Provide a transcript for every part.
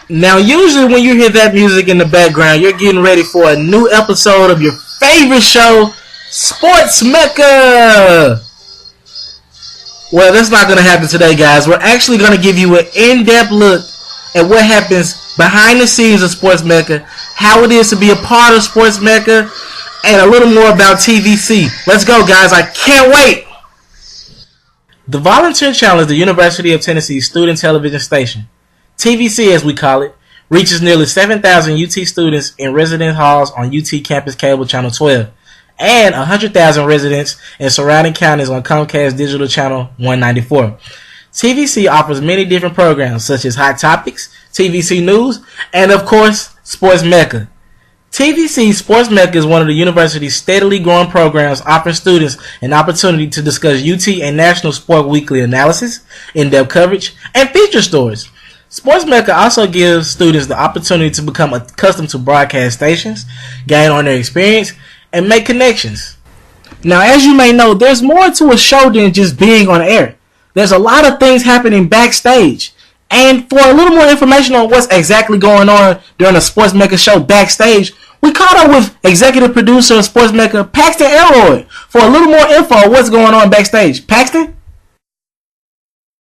Now, usually when you hear that music in the background, you're getting ready for a new episode of your favorite show, Sports Mecca. Well, that's not going to happen today, guys. We're actually going to give you an in-depth look at what happens behind the scenes of Sports Mecca, how it is to be a part of Sports Mecca, and a little more about TVC. Let's go, guys. I can't wait. The Volunteer Channel is the University of Tennessee's student television station. TVC, as we call it, reaches nearly 7,000 UT students in residence halls on UT Campus Cable Channel 12 and 100,000 residents in surrounding counties on Comcast Digital Channel 194. TVC offers many different programs such as Hot Topics, TVC News, and of course, Sports Mecca. TVC Sports Mecca is one of the university's steadily growing programs offering students an opportunity to discuss UT and national sport weekly analysis, in-depth coverage, and feature stories. Sports Mecca also gives students the opportunity to become accustomed to broadcast stations, gain on their experience, and make connections. Now, as you may know, there's more to a show than just being on air. There's a lot of things happening backstage. And for a little more information on what's exactly going on during a Sports Mecca show backstage, we caught up with executive producer of Sports Mecca, Paxton Elroy, for a little more info on what's going on backstage. Paxton?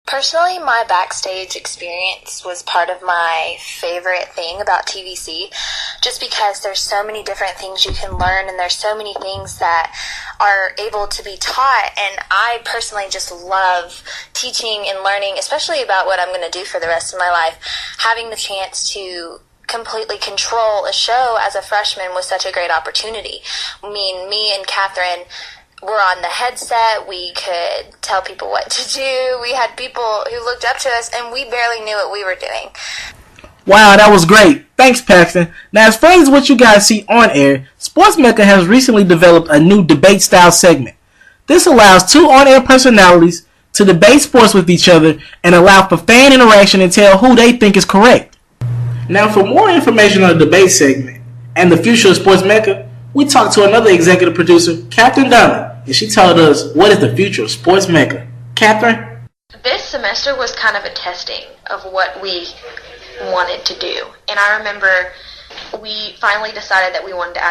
Personally, my backstage experience was part of my favorite thing about TVC, just because there's so many different things you can learn and there's so many things that are able to be taught, and I personally just love teaching and learning, especially about what I'm going to do for the rest of my life. Having the chance to completely control a show as a freshman was such a great opportunity. I mean, me and Catherine were on the headset. We could tell people what to do. We had people who looked up to us, and we barely knew what we were doing. Wow, that was great. Thanks, Paxton. Now, as far as what you guys see on air, Sports Mecca has recently developed a new debate-style segment. This allows two on-air personalities to debate sports with each other and allow for fan interaction and tell who they think is correct. Now, for more information on the debate segment and the future of Sports Mecca, we talked to another executive producer, Catherine Dunley, and she told us what is the future of Sports Mecca. Catherine? This semester was kind of a testing of what we wanted to do. And I remember we finally decided that we wanted to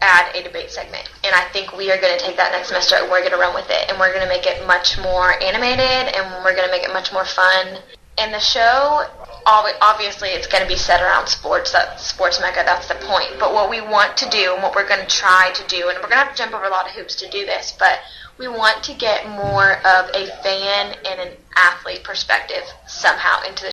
add a debate segment. And I think we are going to take that next semester and we're going to run with it. And we're going to make it much more animated and we're going to make it much more fun. And the show, obviously it's going to be set around sports. That's Sports Mecca, that's the point. But what we want to do and what we're going to try to do, and we're going to have to jump over a lot of hoops to do this, but we want to get more of a fan and an athlete perspective somehow into the